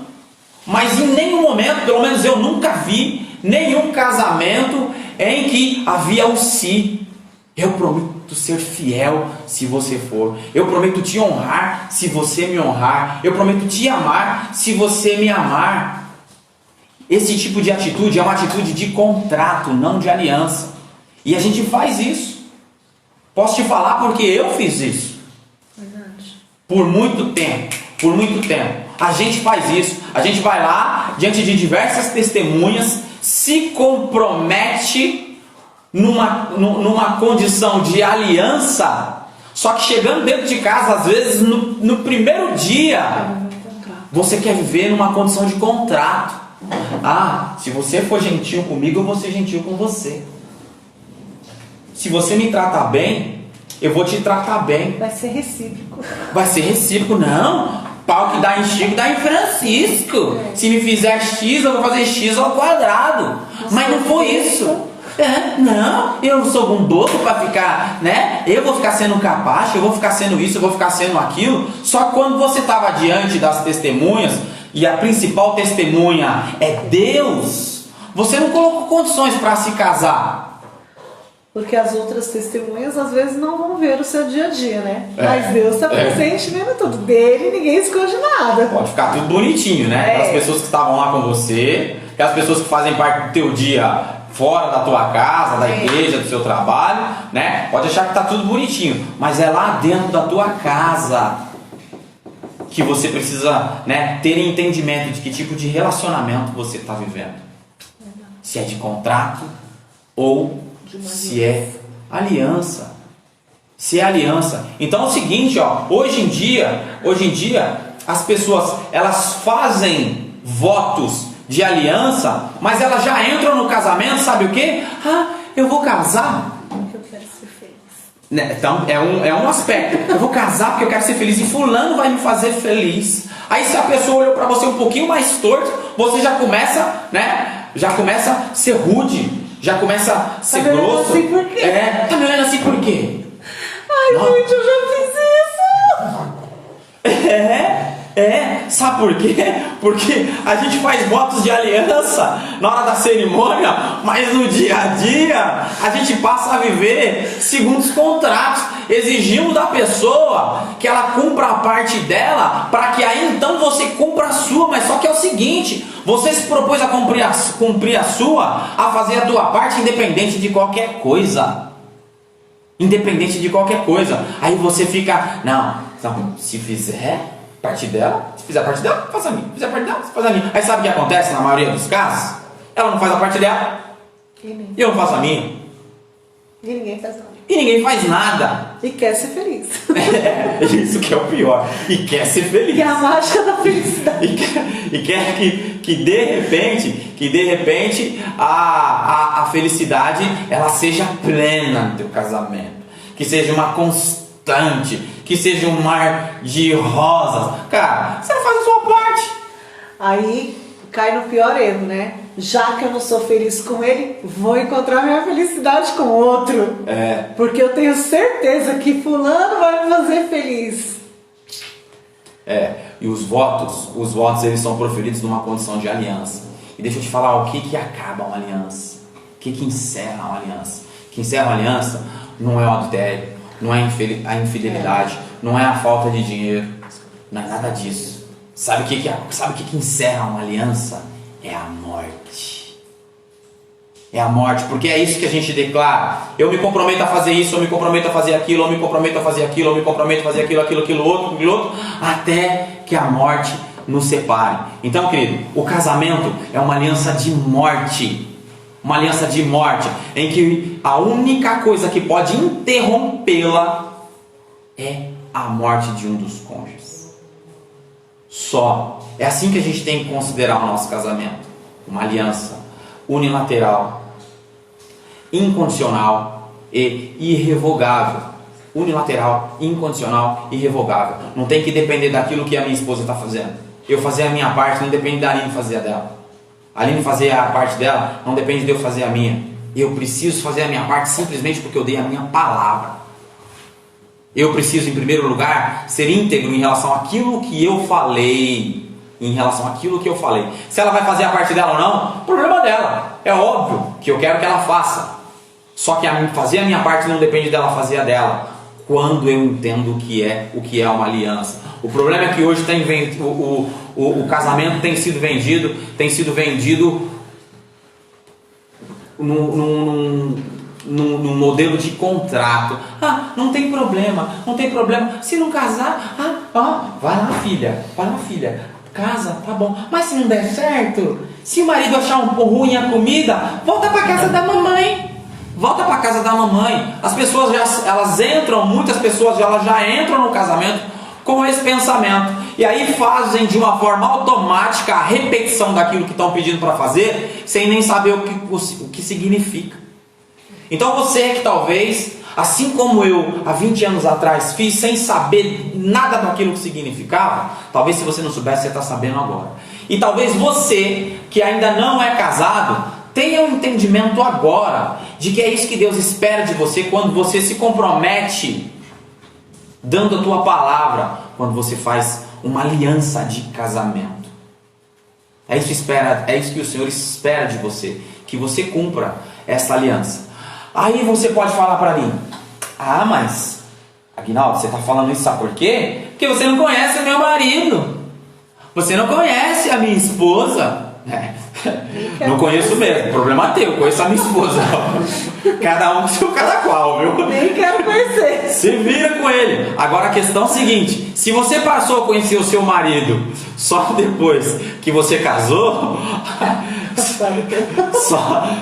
S1: Mas em nenhum momento, pelo menos eu nunca vi nenhum casamento em que havia o si. Eu prometo ser fiel se você for. Eu prometo te honrar se você me honrar. Eu prometo te amar se você me amar. Esse tipo de atitude é uma atitude de contrato, não de aliança. E a gente faz isso. Posso te falar porque eu fiz isso.
S2: Verdade.
S1: Por muito tempo. A gente faz isso. A gente vai lá, diante de diversas testemunhas, se compromete numa condição de aliança, só que chegando dentro de casa, às vezes no primeiro dia, você quer viver numa condição de contrato. Ah, se você for gentil comigo, eu vou ser gentil com você. Se você me tratar bem, eu vou te tratar bem.
S2: Vai ser recíproco.
S1: Vai ser recíproco, não. Pau que dá em Chico, dá em Francisco. Se me fizer X, eu vou fazer X ao quadrado. Mas não foi isso. Não, eu não sou bondoso para ficar, né? Eu vou ficar sendo um capacho, eu vou ficar sendo isso, eu vou ficar sendo aquilo. Só que quando você estava diante das testemunhas, e a principal testemunha é Deus, você não colocou condições para se casar.
S2: Porque as outras testemunhas às vezes não vão ver o seu dia a dia, né? Mas Deus está presente vendo tudo. Dele ninguém esconde nada.
S1: Pode ficar tudo bonitinho, né? Aquelas pessoas que estavam lá com você, aquelas pessoas que fazem parte do teu dia fora da tua casa, da igreja, do seu trabalho, né? Pode achar que tá tudo bonitinho, mas é lá dentro da tua casa que você precisa, né, ter entendimento de que tipo de relacionamento você está vivendo. Se é de contrato ou se é aliança. Se é aliança. Então é o seguinte, ó, hoje em dia as pessoas, elas fazem votos de aliança, mas elas já entram no casamento, sabe o quê? Eu vou casar.
S2: Porque eu quero ser feliz.
S1: Então é um aspecto. Eu vou casar porque eu quero ser feliz e fulano vai me fazer feliz. Aí se a pessoa olhou para você um pouquinho mais torto, você já começa, né? Já começa a ser rude, já começa a ser grosso.
S2: Assim por quê?
S1: Tá me olhando assim por quê?
S2: Ai, gente, eu já fiz isso.
S1: Sabe por quê? Porque a gente faz votos de aliança na hora da cerimônia, mas no dia a dia a gente passa a viver segundo os contratos. Exigimos da pessoa que ela cumpra a parte dela, para que aí então você cumpra a sua. Mas só que é o seguinte, você se propôs a cumprir a sua, a fazer a tua parte independente de qualquer coisa. Independente de qualquer coisa. Aí você fica, não, se fizer parte dela, se fizer a parte dela, faz a minha. Se fizer a parte dela, faz a minha. Aí sabe o que acontece na maioria dos casos? Ela não faz a parte dela, e eu não faço a minha.
S2: E ninguém faz nada.
S1: E ninguém faz nada.
S2: E quer ser feliz.
S1: Isso que é o pior. E quer ser feliz.
S2: Que é a mágica da felicidade.
S1: E quer que de repente a felicidade ela seja plena no teu casamento. Que seja uma constante, que seja um mar de rosas. Cara, você não faz a sua parte.
S2: Aí cai no pior erro, né? Já que eu não sou feliz com ele, vou encontrar minha felicidade com outro. Porque eu tenho certeza que fulano vai me fazer feliz.
S1: E os votos eles são proferidos numa condição de aliança. E deixa eu te falar o que acaba uma aliança. O que encerra uma aliança. O que encerra uma aliança não é o adultério, não é a infidelidade, não é a falta de dinheiro, não é nada disso. Sabe o que encerra uma aliança? É a morte. É a morte, porque é isso que a gente declara. Eu me comprometo a fazer isso, eu me comprometo a fazer aquilo, eu me comprometo a fazer aquilo, eu me comprometo a fazer aquilo outro, até que a morte nos separe. Então, querido, o casamento é uma aliança de morte. Uma aliança de morte, em que a única coisa que pode interrompê-la é a morte de um dos cônjuges. Só. É assim que a gente tem que considerar o nosso casamento. Uma aliança unilateral, incondicional e irrevogável. Unilateral, incondicional e irrevogável. Não tem que depender daquilo que a minha esposa está fazendo. Eu fazer a minha parte não depende da Aline fazer a dela. A Aline fazer a parte dela não depende de eu fazer a minha. Eu preciso fazer a minha parte simplesmente porque eu dei a minha palavra. Eu preciso, em primeiro lugar, ser íntegro em relação àquilo que eu falei. Se ela vai fazer a parte dela ou não, problema dela. É óbvio que eu quero que ela faça. Só que fazer a minha parte não depende dela fazer a dela. Quando eu entendo o que é uma aliança. O problema é que hoje o casamento tem sido vendido num modelo de contrato. Não tem problema. Se não casar, vai lá filha, casa, tá bom. Mas se não der certo, se o marido achar um pouco ruim a comida, volta para casa da mamãe. As pessoas muitas pessoas já entram no casamento com esse pensamento. E aí fazem de uma forma automática a repetição daquilo que estão pedindo para fazer, sem nem saber o que significa. Então você que talvez Assim como eu, há 20 anos atrás, fiz sem saber nada daquilo que significava, talvez se você não soubesse, você está sabendo agora. E talvez você, que ainda não é casado, tenha um entendimento agora de que é isso que Deus espera de você quando você se compromete, dando a tua palavra, quando você faz uma aliança de casamento. É isso que o Senhor espera de você, que você cumpra essa aliança. Aí você pode falar para mim: ah, mas Aguinaldo, você está falando isso, sabe por quê? Porque você não conhece o meu marido, você não conhece a minha esposa. Não conheço mesmo, problema teu, conheço a minha esposa. Cada um com seu cada qual, viu?
S2: Nem quero conhecer.
S1: Se vira com ele. Agora a questão é a seguinte: se você passou a conhecer o seu marido só depois que você casou,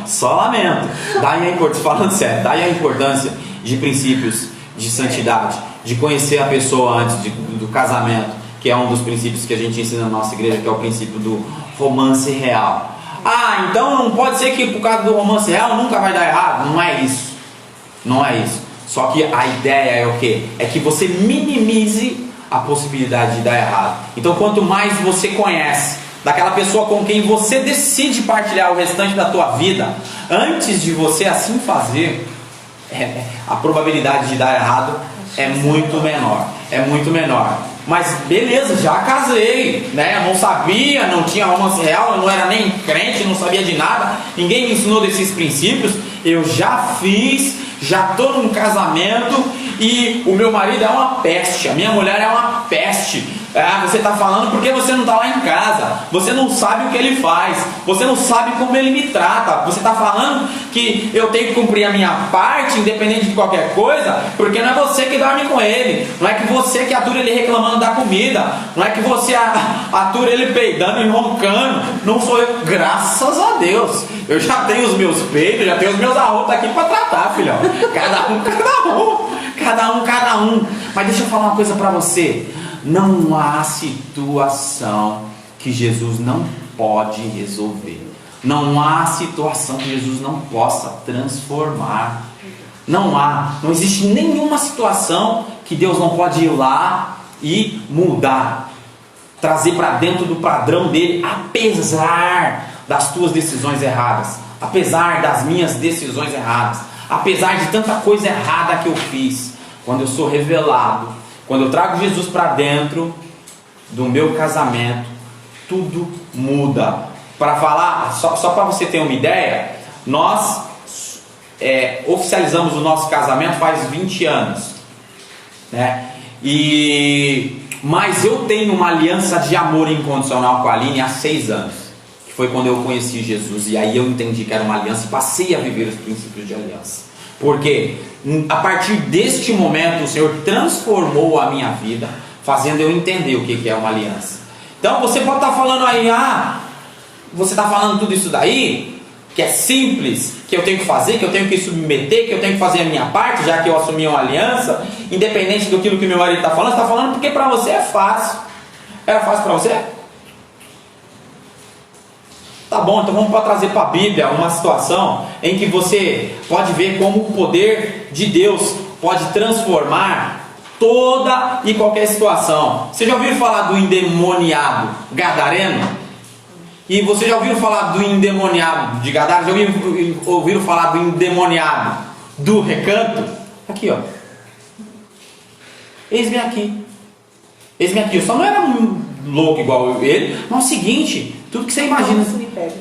S1: só lamento. Daí a importância, falando sério, daí a importância de princípios de santidade, de conhecer a pessoa antes do casamento, que é um dos princípios que a gente ensina na nossa igreja, que é o princípio do romance real. Ah, então não pode ser que por causa do romance real nunca vai dar errado. Não é isso. Não é isso. Só que a ideia é o quê? É que você minimize a possibilidade de dar errado. Então quanto mais você conhece daquela pessoa com quem você decide partilhar o restante da tua vida, antes de você assim fazer, a probabilidade de dar errado é muito menor. É muito menor. Mas beleza, já casei, né? Eu não sabia, não tinha romance real, eu não era nem crente, não sabia de nada, ninguém me ensinou desses princípios. Eu já fiz, já estou num casamento e o meu marido é uma peste, a minha mulher é uma peste. Ah, você está falando porque você não está lá em casa, você não sabe o que ele faz, você não sabe como ele me trata, você está falando que eu tenho que cumprir a minha parte, independente de qualquer coisa, porque não é você que dorme com ele, não é que você que atura ele reclamando da comida, não é que você atura ele peidando e roncando, não sou eu, graças a Deus, eu já tenho os meus peitos, já tenho os meus arrotos aqui para tratar, filhão, cada um, mas deixa eu falar uma coisa para você. Não há situação que Jesus não pode resolver. Não há situação que Jesus não possa transformar. Não existe nenhuma situação que Deus não pode ir lá e mudar, trazer para dentro do padrão dele, apesar das tuas decisões erradas, apesar das minhas decisões erradas, apesar de tanta coisa errada que eu fiz. Quando eu sou revelado, quando eu trago Jesus para dentro do meu casamento, tudo muda. Para falar, só para você ter uma ideia, nós oficializamos o nosso casamento faz 20 anos, né? Mas eu tenho uma aliança de amor incondicional com a Aline há 6 anos, que foi quando eu conheci Jesus, e aí eu entendi que era uma aliança e passei a viver os princípios de aliança. Porque a partir deste momento o Senhor transformou a minha vida, fazendo eu entender o que é uma aliança. Então você pode estar falando aí, você está falando tudo isso daí, que é simples, que eu tenho que fazer, que eu tenho que submeter, que eu tenho que fazer a minha parte, já que eu assumi uma aliança, independente do que meu marido está falando. Você está falando porque para você é fácil. Era fácil para você? Tá bom, então vamos trazer para a Bíblia uma situação em que você pode ver como o poder de Deus pode transformar toda e qualquer situação. Você já ouviu falar do endemoniado gadareno? E você já ouviu falar do endemoniado de Gadara? Já ouviram falar do endemoniado do recanto? Aqui, ó. Eis-me aqui. Eis-me aqui. Eu só não era um louco igual ele, mas é o seguinte, tudo que você imagina.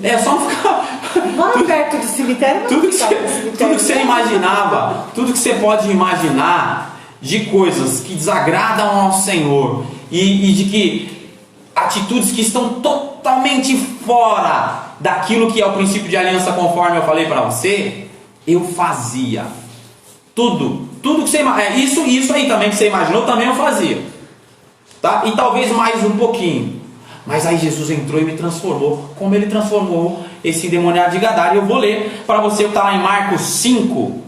S1: É só não ficar.
S2: Mora perto do cemitério.
S1: Tudo que você imaginava, tudo que você pode imaginar de coisas que desagradam ao Senhor e de que atitudes que estão totalmente fora daquilo que é o princípio de aliança, conforme eu falei para você, eu fazia. Tudo que você isso aí também que você imaginou, também eu fazia. Tá? E talvez mais um pouquinho. Mas aí Jesus entrou e me transformou, como ele transformou esse endemoniado de Gadara. E eu vou ler para você o que está lá em Marcos 5,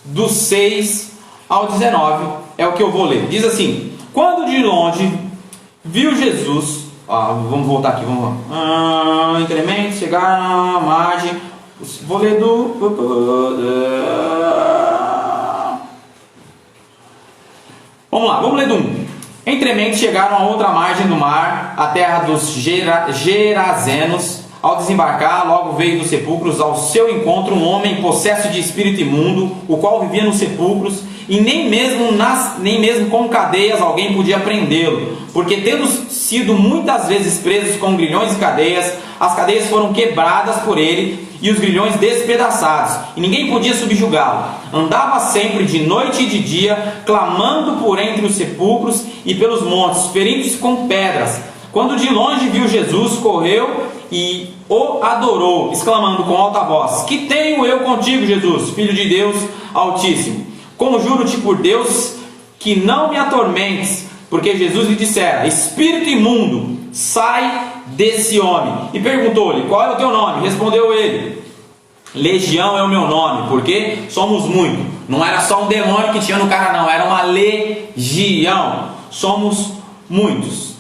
S1: do 6 ao 19. É o que eu vou ler. Diz assim: quando de longe viu Jesus, vamos voltar aqui, vamos lá. Incremento, chegar na margem. Vou ler do Vamos lá, vamos ler do 1. Entremente chegaram a outra margem do mar, a terra dos Gerazenos. Ao desembarcar, logo veio dos sepulcros ao seu encontro um homem possesso de espírito imundo, o qual vivia nos sepulcros, e nem mesmo com cadeias alguém podia prendê-lo, porque tendo sido muitas vezes presos com grilhões e cadeias, as cadeias foram quebradas por ele e os grilhões despedaçados, e ninguém podia subjugá-lo. Andava sempre de noite e de dia, clamando por entre os sepulcros e pelos montes, ferindo-se com pedras. Quando de longe viu Jesus, correu e o adorou, exclamando com alta voz: Que tenho eu contigo, Jesus, Filho de Deus Altíssimo? Conjuro-te por Deus que não me atormentes. Porque Jesus lhe dissera: Espírito imundo, sai desse homem. E perguntou-lhe: Qual é o teu nome? Respondeu ele: Legião é o meu nome, porque somos muitos. Não era só um demônio que tinha no cara, não, era uma legião. Somos muitos.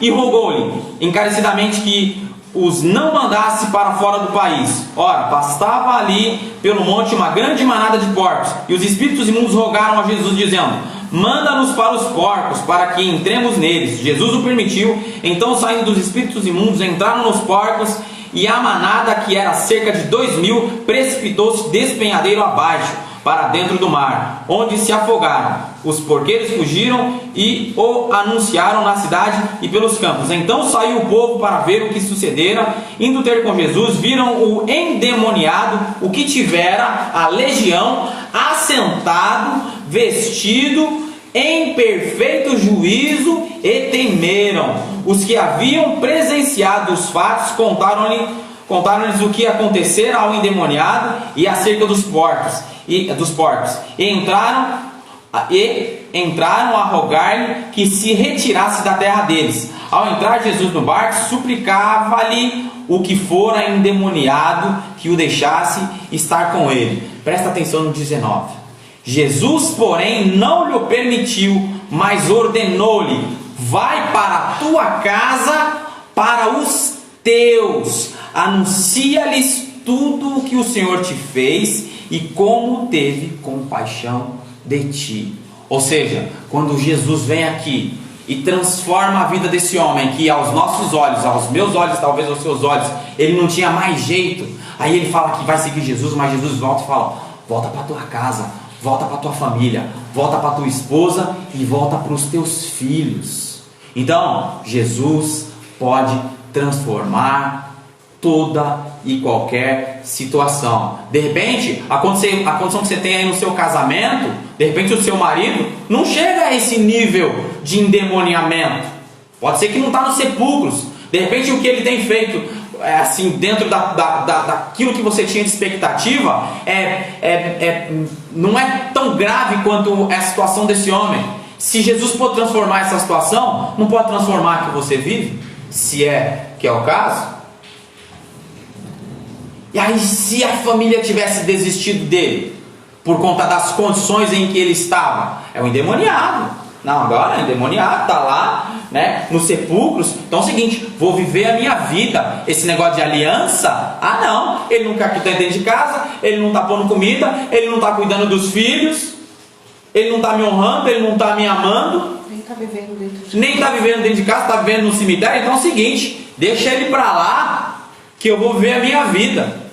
S1: E rogou-lhe encarecidamente que os não mandasse para fora do país. Ora, pastava ali pelo monte uma grande manada de porcos, e os espíritos imundos rogaram a Jesus, dizendo: Manda-nos para os porcos, para que entremos neles. Jesus o permitiu. Então, saindo dos espíritos imundos, entraram nos porcos, e a manada, que era cerca de 2.000, precipitou-se despenhadeiro abaixo, para dentro do mar, onde se afogaram. Os porqueiros fugiram e o anunciaram na cidade e pelos campos. Então saiu o povo para ver o que sucedera. Indo ter com Jesus, viram o endemoniado, o que tivera a legião, assentado, vestido, em perfeito juízo, e temeram. Os que haviam presenciado os fatos contaram-lhes o que acontecera ao endemoniado e acerca dos porcos. E entraram a rogar-lhe que se retirasse da terra deles. Ao entrar Jesus no barco, suplicava-lhe o que fora endemoniado que o deixasse estar com ele. Presta atenção no 19. Jesus, porém, não lhe permitiu, mas ordenou-lhe: Vai para a tua casa, para os teus, anuncia-lhes tudo o que o Senhor te fez e como teve compaixão de ti. Ou seja, quando Jesus vem aqui e transforma a vida desse homem, que aos nossos olhos, aos meus olhos, talvez aos seus olhos, ele não tinha mais jeito, aí ele fala que vai seguir Jesus, mas Jesus volta e fala: Volta para tua casa, volta para tua família, volta para tua esposa e volta para os teus filhos. Então, Jesus pode transformar toda e qualquer situação. De repente, a condição que você tem aí no seu casamento, de repente o seu marido não chega a esse nível de endemoniamento. Pode ser que não está nos sepulcros. De repente o que ele tem feito, assim, dentro daquilo que você tinha de expectativa, não é tão grave quanto a situação desse homem. Se Jesus pode transformar essa situação, não pode transformar a que você vive? Se é que é o caso. E aí, se a família tivesse desistido dele por conta das condições em que ele estava, é o endemoniado. Não, agora é endemoniado, está lá, né, nos sepulcros. Então é o seguinte: vou viver a minha vida. Esse negócio de aliança, não, ele não quer cuidar dentro de casa, ele não está pondo comida, ele não está cuidando dos filhos, ele não está me honrando, ele não está me amando,
S2: Nem está vivendo dentro de
S1: nem está vivendo dentro de casa, está vivendo no cemitério. Então é o seguinte: deixa ele para lá, que eu vou viver a minha vida.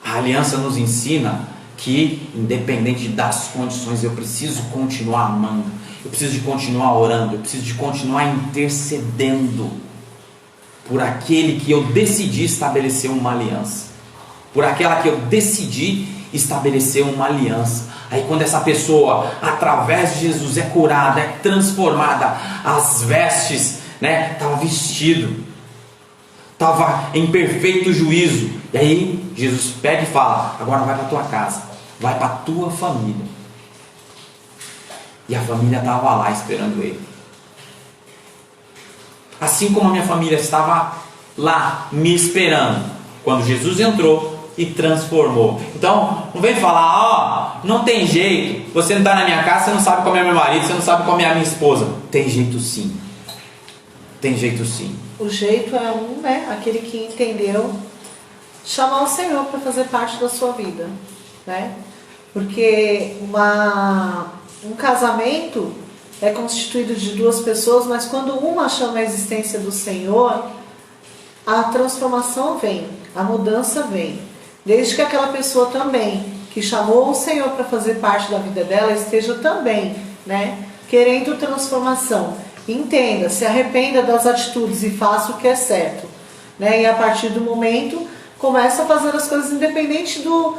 S1: A aliança nos ensina que, independente das condições, eu preciso continuar amando, eu preciso de continuar orando, eu preciso de continuar intercedendo por aquele que eu decidi estabelecer uma aliança, por aquela que eu decidi estabelecer uma aliança. Aí quando essa pessoa, através de Jesus, é curada, é transformada, as vestes, né, estava vestido, estava em perfeito juízo. E aí Jesus pega e fala: Agora vai para a tua casa, vai para a tua família. E a família estava lá esperando ele. Assim como a minha família estava lá me esperando quando Jesus entrou e transformou. Então não vem falar: não tem jeito, você não está na minha casa, você não sabe como é meu marido, você não sabe como é a minha esposa. Tem jeito sim. Tem jeito sim.
S2: O jeito é aquele que entendeu chamar o Senhor para fazer parte da sua vida, né? Porque um casamento é constituído de duas pessoas, mas quando uma chama a existência do Senhor, a transformação vem, a mudança vem. Desde que aquela pessoa também, que chamou o Senhor para fazer parte da vida dela, esteja também, né, querendo transformação. Entenda, se arrependa das atitudes e faça o que é certo, né? E a partir do momento, começa a fazer as coisas independente do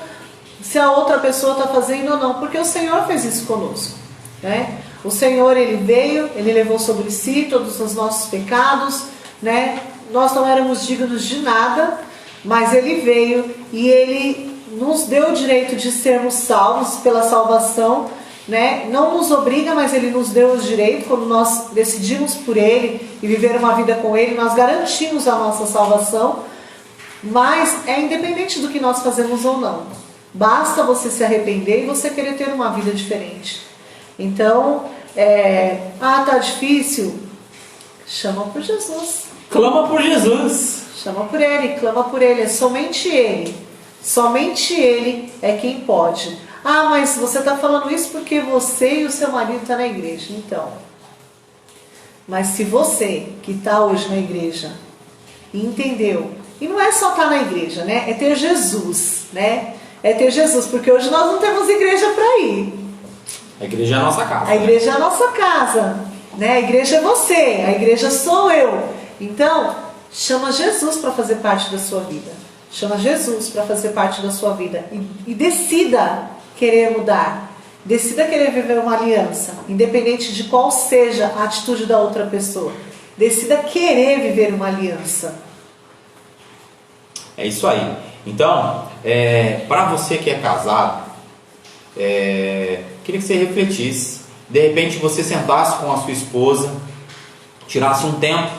S2: se a outra pessoa está fazendo ou não, porque o Senhor fez isso conosco, né? O Senhor, Ele veio, Ele levou sobre si todos os nossos pecados, né? Nós não éramos dignos de nada, mas Ele veio e Ele nos deu o direito de sermos salvos pela salvação, né? Não nos obriga, mas Ele nos deu o direito. Quando nós decidimos por Ele e viver uma vida com Ele, nós garantimos a nossa salvação, mas é independente do que nós fazemos ou não. Basta você se arrepender e você querer ter uma vida diferente. Então, tá difícil? Chama por Jesus.
S1: Clama por Jesus.
S2: Chama por Ele, clama por Ele. É somente Ele. Somente Ele é quem pode. Ah, mas você está falando isso porque você e o seu marido estão na igreja. Então, mas se você que está hoje na igreja entendeu, e não é só estar na igreja, né? É ter Jesus, né? É ter Jesus, porque hoje nós não temos igreja para ir.
S1: A igreja é a nossa casa.
S2: A igreja é a nossa casa, né? A igreja é você, a igreja sou eu. Então, chama Jesus para fazer parte da sua vida. Chama Jesus para fazer parte da sua vida. E decida querer mudar. Decida querer viver uma aliança, independente de qual seja a atitude da outra pessoa. Decida querer viver uma aliança.
S1: É isso aí. Então, para você que é casado, queria que você refletisse. De repente você sentasse com a sua esposa, tirasse um tempo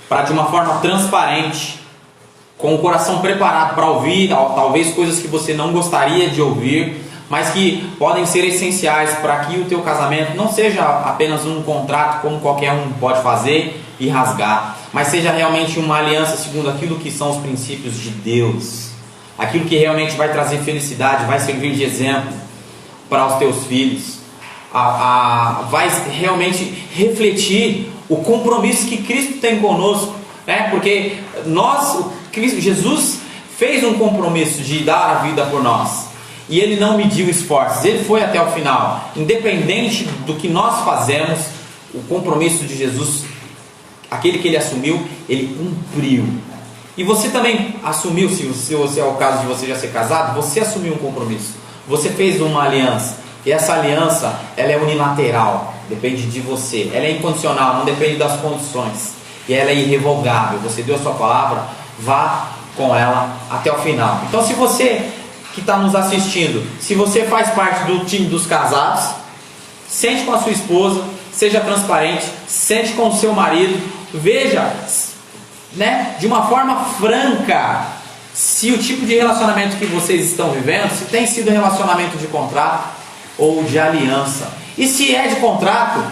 S1: para, de uma forma transparente, com o coração preparado para ouvir talvez coisas que você não gostaria de ouvir, mas que podem ser essenciais para que o teu casamento não seja apenas um contrato como qualquer um pode fazer e rasgar, mas seja realmente uma aliança segundo aquilo que são os princípios de Deus, aquilo que realmente vai trazer felicidade, vai servir de exemplo para os teus filhos, vai realmente refletir o compromisso que Cristo tem conosco, né? Porque Jesus fez um compromisso de dar a vida por nós. E Ele não mediu esforços, Ele foi até o final. Independente do que nós fazemos, o compromisso de Jesus, aquele que Ele assumiu, Ele cumpriu. E você também assumiu, se é o caso de você já ser casado, você assumiu um compromisso. Você fez uma aliança. E essa aliança, ela é unilateral, depende de você. Ela é incondicional, não depende das condições. E ela é irrevogável. Você deu a sua palavra, vá com ela até o final. Então, se você que está nos assistindo, se você faz parte do time dos casados, sente com a sua esposa, seja transparente, sente com o seu marido, veja, né, de uma forma franca, se o tipo de relacionamento que vocês estão vivendo, se tem sido relacionamento de contrato ou de aliança. E se é de contrato,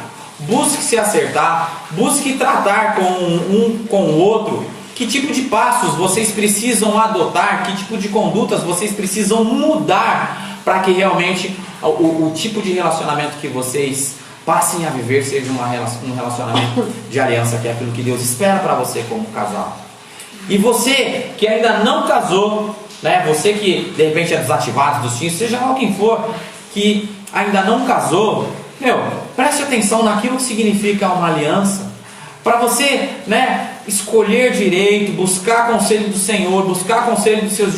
S1: busque se acertar, busque tratar com o outro. Que tipo de passos vocês precisam adotar? Que tipo de condutas vocês precisam mudar para que realmente o tipo de relacionamento que vocês passem a viver seja um relacionamento de aliança, que é aquilo que Deus espera para você como casal. E você que ainda não casou, né? Você que de repente é desativado dos filhos, seja lá quem for, que ainda não casou, preste atenção naquilo que significa uma aliança. Para você, né, escolher direito, buscar conselho do Senhor, buscar conselho dos seus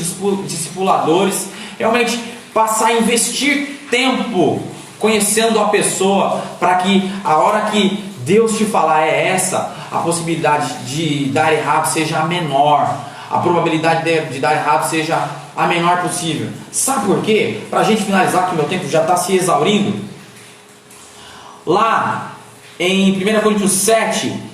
S1: discipuladores, realmente passar a investir tempo conhecendo a pessoa, para que a hora que Deus te falar é essa, a possibilidade de dar errado seja a menor, a probabilidade de dar errado seja a menor possível. Sabe por quê? Para a gente finalizar, que meu tempo já está se exaurindo, lá em 1 Coríntios 7,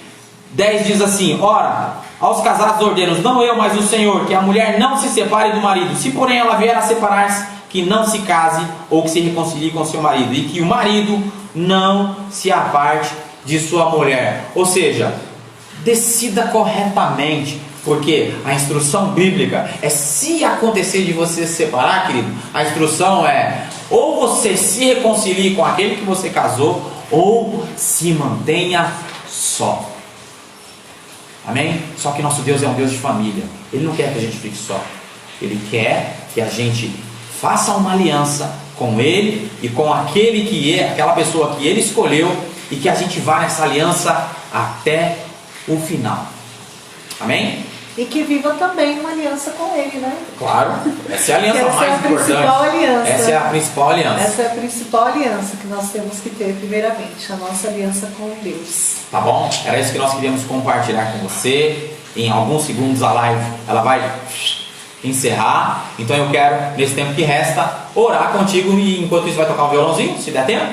S1: 10 diz assim: ora, aos casados ordeno, não eu, mas o Senhor, que a mulher não se separe do marido. Se porém ela vier a separar-se, que não se case ou que se reconcilie com seu marido, e que o marido não se aparte de sua mulher. Ou seja, decida corretamente, Porque a instrução bíblica é, se acontecer de você se separar, querido, a instrução é ou você se reconcilie com aquele que você casou, ou se mantenha só. Amém? Só que nosso Deus é um Deus de família. Ele não quer que a gente fique só. Ele quer que a gente faça uma aliança com Ele e com aquela pessoa que Ele escolheu, e que a gente vá nessa aliança até o final. Amém?
S2: E que viva também uma aliança com Ele, né?
S1: Claro, essa é a aliança
S2: Essa
S1: mais
S2: é a
S1: importante.
S2: principal aliança.
S1: Essa é a principal aliança.
S2: Essa é a principal aliança que nós temos que ter, primeiramente, a nossa aliança com Deus.
S1: Tá bom? Era isso que nós queríamos compartilhar com você. Em alguns segundos a live ela vai encerrar. Então eu quero, nesse tempo que resta, orar contigo, e enquanto isso vai tocar um violãozinho, se der tempo.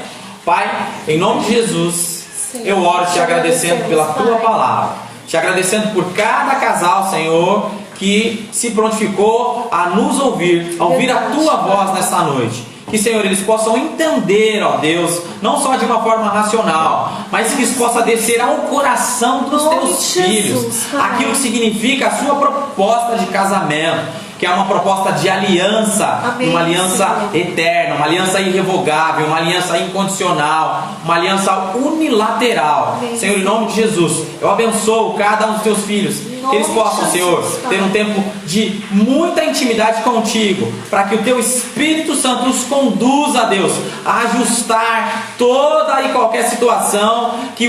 S1: Pai, em nome de Jesus,
S2: Senhor,
S1: eu oro te agradecendo pela tua
S2: Pai.
S1: palavra. Te agradecendo por cada casal, Senhor, que se prontificou a nos ouvir, a ouvir a tua voz nessa noite. Que, Senhor, eles possam entender, ó Deus, não só de uma forma racional, mas que isso possa descer ao coração dos teus filhos, aquilo que significa a sua proposta de casamento, que é uma proposta de aliança,
S2: Amém,
S1: uma aliança
S2: Senhor.
S1: eterna, uma aliança irrevogável, uma aliança incondicional, uma aliança unilateral.
S2: Amém.
S1: Senhor, em nome de Jesus, eu abençoo cada um dos teus filhos, que eles possam, Senhor, ter um tempo de muita intimidade contigo, para que o teu Espírito Santo os conduza, Deus, a ajustar toda e qualquer situação que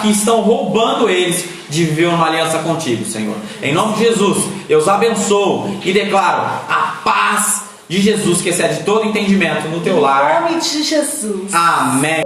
S1: estão roubando eles de viver uma aliança contigo, Senhor. Em nome de Jesus, eu os abençoo e declaro a paz de Jesus, que excede todo entendimento, no teu lar.
S2: Em nome de Jesus.
S1: Amém.